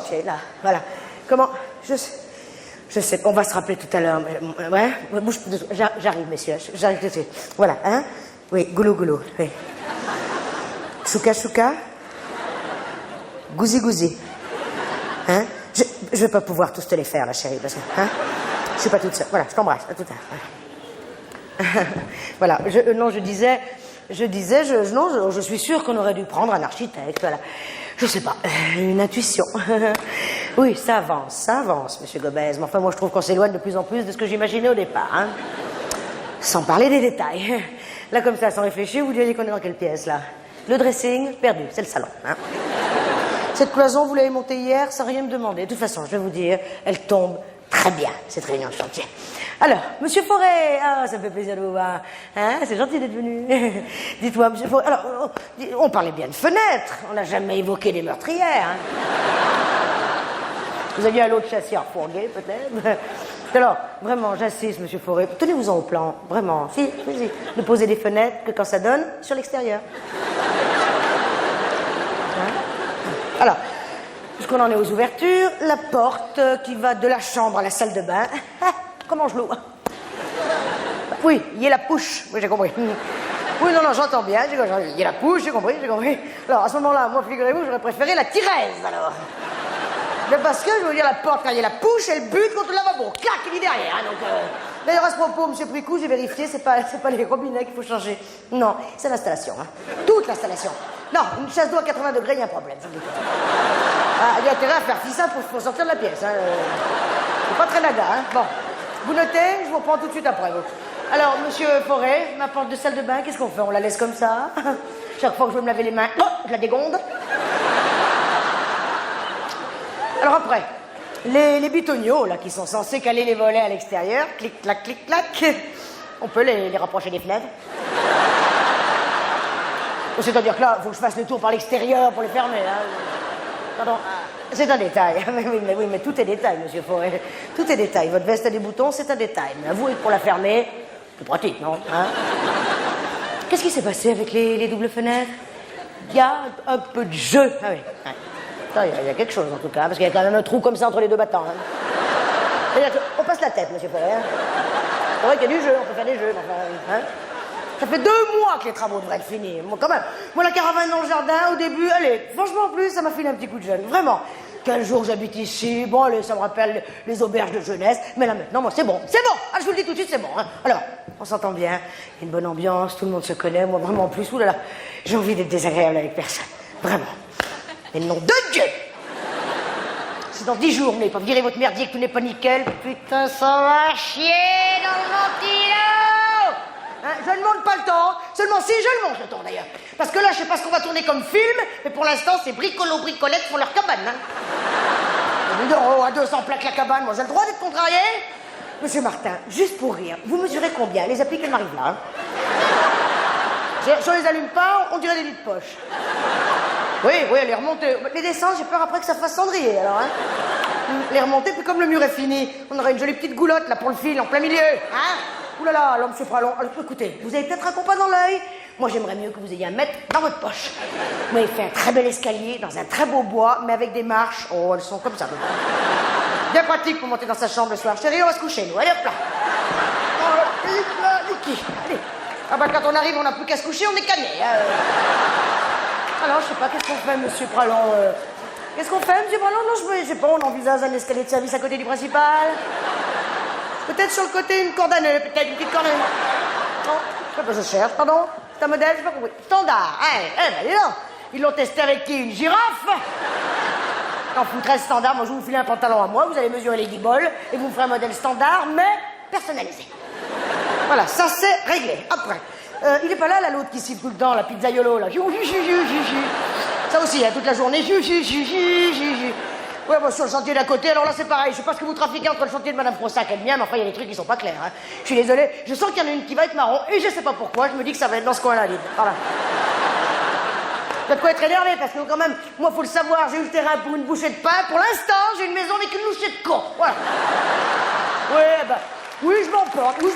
chantier, là. Voilà. Comment? Je sais, on va se rappeler tout à l'heure. Ouais, j'arrive, messieurs. J'arrive tout de suite. Voilà, hein? Oui, goulou, goulou. Oui. Chouka, chouka. Gouzi, gouzi. Hein? Je vais pas pouvoir tous te les faire, là, chérie, parce que, hein? Je suis pas toute seule. Voilà, je t'embrasse. À tout à l'heure. Voilà. Je suis sûre qu'on aurait dû prendre un architecte, voilà. Je sais pas, une intuition. Oui, ça avance, monsieur Gomez. Mais enfin, moi, je trouve qu'on s'éloigne de plus en plus de ce que j'imaginais au départ, hein. Sans parler des détails. Là, comme ça, sans réfléchir, vous diriez qu'on est dans quelle pièce, là? Le dressing, perdu, c'est le salon, hein. Cette cloison, vous l'avez montée hier, sans rien me demander. De toute façon, je vais vous dire, elle tombe très bien, cette réunion de chantier. Alors, monsieur Forêt, ça me fait plaisir de vous voir. Hein, c'est gentil d'être venu. Dites-moi, monsieur Forêt, alors, on parlait bien de fenêtres, on n'a jamais évoqué des meurtrières. Hein. Vous aviez un lot de chassiers à refourguer, peut-être. Alors, vraiment, j'insiste, monsieur Forêt, tenez-vous-en au plan, vraiment. Si, ne posez des fenêtres que quand ça donne sur l'extérieur. Hein? Alors, puisqu'on en est aux ouvertures, la porte qui va de la chambre à la salle de bain. Comment je l'ouvre? Oui, il y a la pouche. Oui, j'ai compris. Oui, non, j'entends bien. Il y a la pouche, j'ai compris. Alors, à ce moment-là, moi, figurez-vous, j'aurais préféré la tiresse, alors. Mais parce que, je veux dire, la porte, quand il y a la pouche, elle bute contre le lavabo. Clac, il est derrière. Hein, donc, D'ailleurs, à ce propos, monsieur Pricou, j'ai vérifié, c'est pas les robinets qu'il faut changer. Non, c'est l'installation. Hein. Toute l'installation. Non, une chasse d'eau à 80 degrés, il y a un problème. Il y a intérêt à faire fi ça pour sortir de la pièce. Hein. C'est pas très naga, hein. Bon. Vous notez, je vous reprends tout de suite après. Vous. Alors, monsieur Forêt, ma porte de salle de bain, qu'est-ce qu'on fait? On la laisse comme ça? Chaque fois que je veux me laver les mains, je la dégonde. Alors après, les bitoniaux, là, qui sont censés caler les volets à l'extérieur, clic-clac, clic-clac, on peut les rapprocher des fenêtres. C'est-à-dire que là, il faut que je fasse le tour par l'extérieur pour les fermer. Hein. Pardon, c'est un détail. Oui, mais tout est détail, monsieur Forêt. Tout est détail. Votre veste a des boutons, c'est un détail. Mais avouez que pour la fermer, c'est pratique, non? Hein? Qu'est-ce qui s'est passé avec les doubles fenêtres? Il y a un peu de jeu. Ah oui. Ouais. Il y a quelque chose, en tout cas, parce qu'il y a quand même un trou comme ça entre les deux battants. Hein. C'est-à-dire qu'on passe la tête, monsieur Forêt. Hein. C'est vrai qu'il y a du jeu, on peut faire des jeux. Enfin, hein. Ça fait 2 mois que les travaux devraient être finis. Moi, quand même. Moi, la caravane dans le jardin, au début, allez, franchement, en plus, ça m'a filé un petit coup de jeune. Vraiment. 15 jours que j'habite ici. Bon, allez, ça me rappelle les auberges de jeunesse. Mais là, maintenant, moi, c'est bon. C'est bon. Ah, je vous le dis tout de suite, c'est bon. Hein. Alors, on s'entend bien. Il y a une bonne ambiance. Tout le monde se connaît. Moi, vraiment, en plus, oulala, j'ai envie d'être désagréable avec personne. Vraiment. Mais nom de Dieu! Si dans 10 jours, vous n'avez pas viré votre merdier que tout n'est pas nickel, putain, ça va chier dans le ventilo! Hein, je ne monte pas le temps, seulement si je le monte le temps d'ailleurs. Parce que là, je sais pas ce qu'on va tourner comme film, mais pour l'instant, c'est bricolo-bricolettes font leur cabane. Hein. Oh, à 200 plaques la cabane, moi j'ai le droit d'être contrarié? Monsieur Martin, juste pour rire, vous mesurez combien? Les applis qu'elles m'arrivent là. Hein. Si on les allume pas, on dirait des lits de poche. Oui, elle est remontée. Les descentes, j'ai peur après que ça fasse cendrier, alors, hein. Les remonter, puis comme le mur est fini, on aurait une jolie petite goulotte, là, pour le fil, en plein milieu, hein. Ouh là là, l'homme se fera long. Alors, écoutez, vous avez peut-être un compas dans l'œil. Moi, j'aimerais mieux que vous ayez un mètre dans votre poche. Vous m'avez fait un très bel escalier, dans un très beau bois, mais avec des marches. Oh, elles sont comme ça. Bien pratique pour monter dans sa chambre le soir. Chérie, on va se coucher, nous. Allez, hop là. Allez. Ah bah, quand on arrive, on n'a plus qu'à se coucher, on est calé. Hein. Alors, je sais pas, qu'est-ce qu'on fait, monsieur Pralon Qu'est-ce qu'on fait, monsieur Pralon? Non, je sais pas, on envisage un escalier de service à côté du principal. Peut-être sur le côté, une corde à nœud, peut-être une petite corde à nœud. Non, je sais pas, je cherche, pardon. C'est un modèle, j'ai pas compris. Standard, ben, dis donc. Ils l'ont testé avec qui? Une girafe? Quand vous foutez standard, moi, je vous file un pantalon à moi, vous allez mesurer les guibolles, et vous me ferez un modèle standard, mais personnalisé. Voilà, ça c'est réglé. Après, il est pas là l'autre qui siffle tout le temps, la pizzaiolo, là. Ça aussi, hein, toute la journée. Ouais, bon, sur le chantier d'à côté, alors là c'est pareil. Je sais pas ce que vous trafiquez entre le chantier de Madame Fronsac et le mien, mais enfin, il y a des trucs qui sont pas clairs. Hein. Je suis désolé, je sens qu'il y en a une qui va être marron, et je sais pas pourquoi, je me dis que ça va être dans ce coin-là, dites. Voilà. Vous avez de quoi être énervé, parce que quand même, moi, faut le savoir, j'ai eu le terrain pour une bouchée de pain. Pour l'instant, j'ai une maison avec une louchée de con. Voilà. Ouais, bah, oui, je m'emporte. Voilà.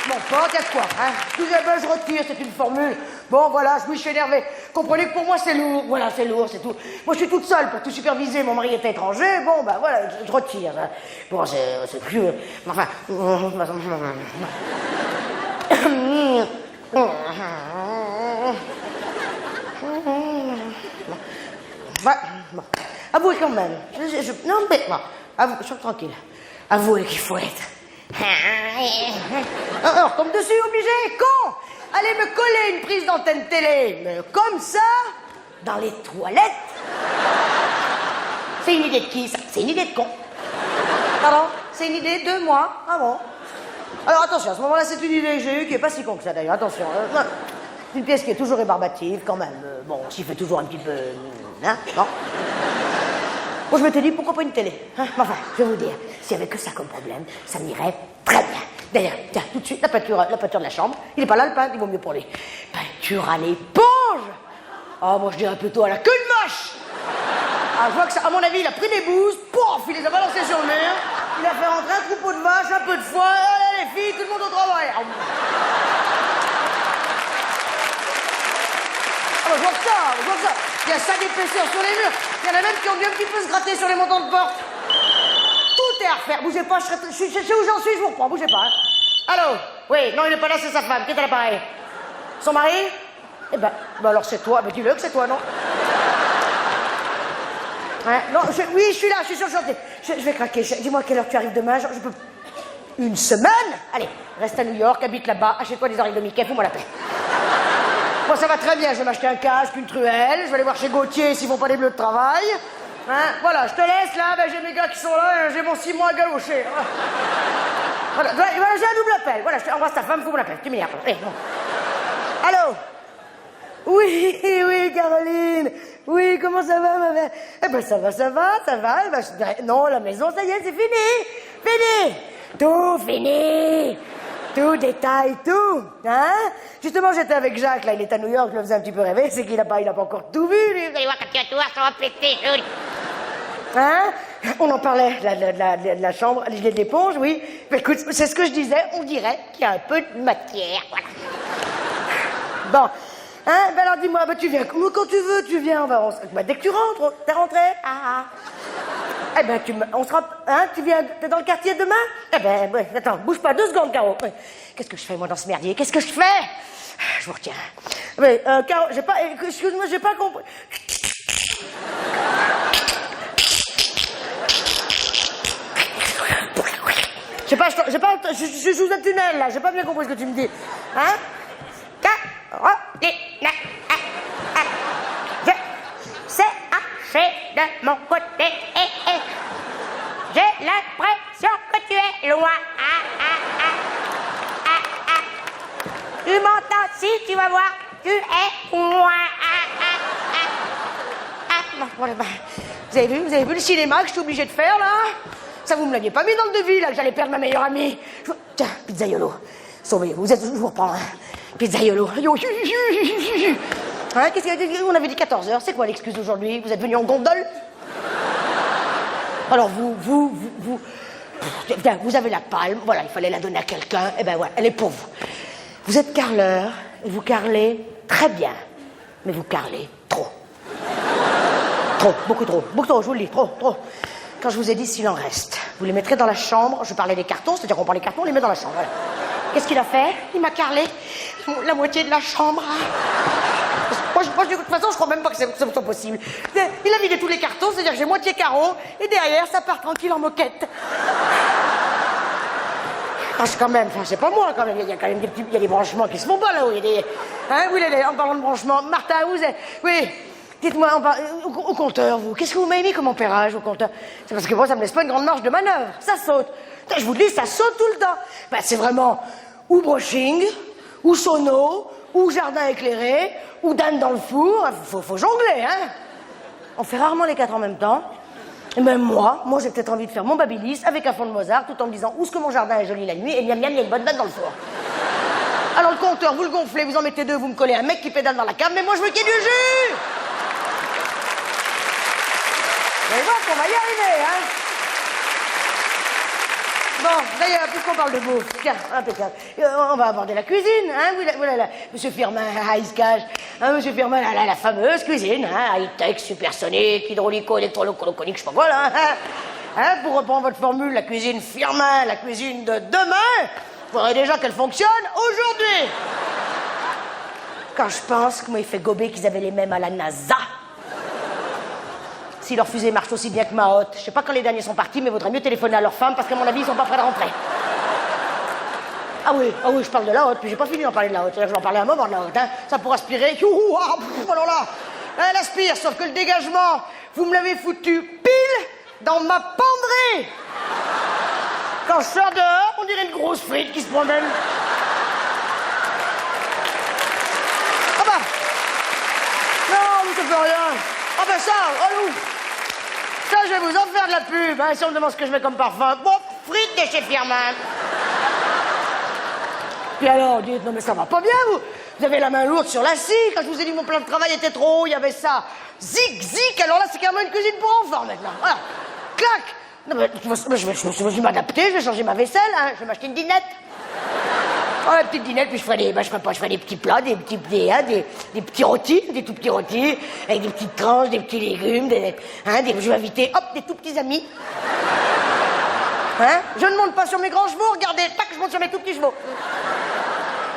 Mon pote, il y a de quoi, hein. Ben, je retire, c'est une formule. Bon, voilà, je me suis énervé. Comprenez que pour moi, c'est lourd. Voilà, c'est lourd, c'est tout. Moi, je suis toute seule pour tout superviser. Mon mari est étranger. Bon, ben voilà, je retire. Hein. Bon, c'est plus... Enfin... Bon. Avouez quand même. Non, mais... Bon, avouez, je suis tranquille. Avouez qu'il faut être... Alors, comme dessus, obligé, con. Allez me coller une prise d'antenne télé, mais comme ça, dans les toilettes. C'est une idée de qui, ça? C'est une idée de con. Pardon? C'est une idée de moi? Ah bon? Alors attention, à ce moment-là, c'est une idée que j'ai eue qui est pas si con que ça d'ailleurs, attention. Une pièce qui est toujours rébarbative, quand même. Bon, qui fait toujours un petit peu... Hein? Bon. Bon, je m'étais dit, pourquoi pas une télé, hein? Enfin, je vais vous dire, s'il y avait que ça comme problème, ça m'irait très bien. D'ailleurs, tiens, tout de suite, la peinture de la chambre, il est pas là le peintre, il vaut mieux pour lui. Peinture à l'éponge. Ah, moi je dirais plutôt à la queue de vache. Ah, je vois que ça, à mon avis, il a pris des bouses, pouf, il les a balancées sur le mur, il a fait rentrer un troupeau de vaches, un peu de foin, allez les filles, tout le monde au travail. Ah, je vois que ça. Il y a ça d'épaisseur sur les murs. Il y en a même qui ont dû un petit peu se gratter sur les montants de porte. Tout est à refaire. Bougez pas, je sais où j'en suis, je vous reprends, bougez pas. Hein. Allô? Oui, non, il n'est pas là, c'est sa femme. Qui est à l'appareil? Son mari? Eh ben alors c'est toi. Ben dis-le que c'est toi, non? Hein? Non, oui, je suis là, je suis sur le chantier. Je vais craquer. Dis-moi à quelle heure tu arrives demain. Je peux... Une semaine? Allez, reste à New York, habite là-bas, achète-toi des oreilles de Mickey, fous-moi la paix. Moi, ça va très bien, je vais m'acheter un casque, une truelle, je vais aller voir chez Gauthier s'ils font pas des bleus de travail. Hein? Voilà, je te laisse là, ben, j'ai mes gars qui sont là, j'ai mon 6 mois à galocher. Voilà, j'ai un double appel. Voilà, je t'embrasse ta femme, fous-moi la paix, tu m'énerves. Bon. Allô? Oui, Caroline. Oui, comment ça va, ma mère? Eh ben, ça va. Eh ben, non, la maison, ça y est, c'est fini. Tout fini. Tout, détail, tout, hein? Justement, j'étais avec Jacques, là, il est à New York, je le faisais un petit peu rêver, c'est qu'il a pas encore tout vu, lui. Vous allez voir, quand tu vas tout voir, ça va péter, joli. Hein? On en parlait, de la chambre, de l'éponge, oui. Mais écoute, c'est ce que je disais, on dirait qu'il y a un peu de matière, voilà. Bon, hein? Ben alors, dis-moi, ben tu viens, quand tu veux, tu viens, ben, dès que tu rentres, t'es rentré? Ah. Eh ben, on sera... Hein, t'es dans le quartier demain? Eh ben, ouais, attends, bouge pas, 2 secondes, Caro. Qu'est-ce que je fais, moi, dans ce merdier? Qu'est-ce que je fais? Je vous retiens. Mais, Caro, excuse-moi, j'ai pas compris. Je suis sous un tunnel, là, j'ai pas bien compris ce que tu me dis. Hein? Caroline, je sais hacher de mon côté, j'ai l'impression que tu es loin. Tu m'entends? Si, tu vas voir, tu es loin. Voilà, vous avez vu le cinéma que je suis obligée de faire, là? Ça, vous me l'aviez pas mis dans le devis, là, que j'allais perdre ma meilleure amie. Tiens, pizzaiolo. Sauvez, vous êtes... Je vous reprends, hein. Pizzaiolo. Hein, on avait dit 14h, c'est quoi l'excuse aujourd'hui? Vous êtes venu en gondole? Alors vous avez la palme, voilà, il fallait la donner à quelqu'un, et ben voilà, elle est pour vous. Vous êtes carreleur, et vous carrelez très bien, mais vous carrelez trop. Trop, beaucoup trop, je vous le dis, trop. Quand je vous ai dit s'il en reste, vous les mettrez dans la chambre, je parlais des cartons, c'est-à-dire qu'on prend les cartons, on les met dans la chambre, voilà. Qu'est-ce qu'il a fait? Il m'a carrelé la moitié de la chambre. Moi, de toute façon, je crois même pas que c'est possible. Il a vidé tous les cartons, c'est-à-dire que j'ai moitié carreau, et derrière, ça part tranquille en moquette. Quand même, enfin, c'est pas moi, quand même. Il y a quand même il y a des branchements qui se font pas, là-haut. Il y a des... Hein, oui, en parlant de branchements, Martha, vous êtes... Oui, dites-moi, au compteur, vous, qu'est-ce que vous m'avez mis comme ampérage au compteur? C'est parce que moi, ça me laisse pas une grande marge de manœuvre. Ça saute. Je vous le dis, ça saute tout le temps. Ben, c'est vraiment ou brushing, ou sono, ou jardin éclairé, ou Dan dans le four. Faut jongler, hein. On fait rarement les 4 en même temps. Et même moi, j'ai peut-être envie de faire mon Babilis avec un fond de Mozart, tout en me disant où est-ce que mon jardin est joli la nuit, et miam, il y a une bonne Dan dans le four. Alors le compteur, vous le gonflez, vous en mettez 2, vous me collez un mec qui pédale dans la cave, mais moi je veux qu'il y ait du jus. Vous allez voir qu'on va y arriver, hein. Bon, d'ailleurs, puisqu'on parle de bouffe, tiens, impeccable. On va aborder la cuisine, hein, voilà, Monsieur Firmin, il se cache. Hein, Monsieur Firmin, la fameuse cuisine, hein, high-tech, supersonique, hydraulico-électroloconique, je sais pas quoi, là. Hein, pour reprendre votre formule, la cuisine Firmin, la cuisine de demain, il faudrait déjà qu'elle fonctionne aujourd'hui. Quand je pense comment il fait gober qu'ils avaient les mêmes à la NASA. Si leur fusée marche aussi bien que ma hotte, je sais pas quand les derniers sont partis, mais vaudrait mieux téléphoner à leur femme parce qu'à mon avis, ils sont pas prêts de rentrer. Ah oui, je parle de la hotte, puis j'ai pas fini d'en parler de la hotte. C'est-à-dire que je vais en parler un moment de la hotte, hein. Ça pour aspirer. Alors là, elle aspire, sauf que le dégagement, vous me l'avez foutu pile dans ma penderie. Quand je sors dehors, on dirait une grosse frite qui se promène. Ah bah non, mais ça fait rien. Ah ben ça, ça je vais vous en faire de la pub, hein, si on me demande ce que je mets comme parfum. Bon, frites de chez Firmin. Puis alors, dites, non mais ça va pas bien, vous avez la main lourde sur la scie. Quand je vous ai dit que mon plan de travail était trop haut, il y avait ça. Zic, alors là c'est carrément une cuisine pour enfants maintenant. Voilà, clac. Non mais je vais m'adapter, je vais changer ma vaisselle, hein, je vais m'acheter une dinette. Oh, la petite dinette, puis je ferai des petits plats, des petits rôtis, des tout petits rôtis, avec des petites tranches, des petits légumes, je vais inviter, hop, des tout petits amis. Hein? Je ne monte pas sur mes grands chevaux, regardez, tac, je monte sur mes tout petits chevaux.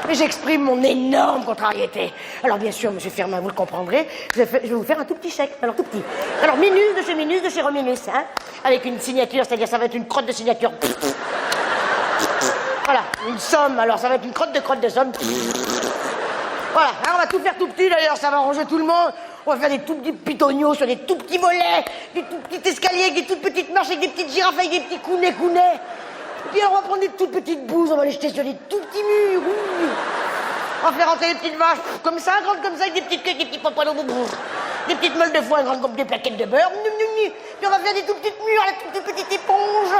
Mais j'exprime mon énorme contrariété. Alors bien sûr, Monsieur Firmin, vous le comprendrez, je vais vous faire un tout petit chèque, alors tout petit. Alors Minus de chez Rominus, hein, avec une signature, c'est-à-dire ça va être une crotte de signature. Voilà, une somme, alors ça va être une crotte de somme. Voilà, hein, on va tout faire tout petit d'ailleurs, ça va arranger tout le monde. On va faire des tout petits pitonios sur des tout petits volets, des tout petits escaliers avec des toutes petites marches, avec des petites girafes, avec des petits counets. Et puis alors on va prendre des toutes petites bouses, on va les jeter sur des tout petits murs. On va faire rentrer des petites vaches comme ça, grandes comme ça, avec des petites queues, des petits popoinos, des petites meules de foin grandes comme des plaquettes de beurre. Puis on va faire des tout petites murs, la toute petite éponge.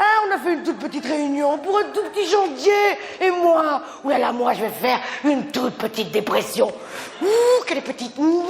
Ah, on a fait une toute petite réunion pour un tout petit chantier. Et moi, moi, je vais faire une toute petite dépression. Ouh, qu'elle est petite. Ouh,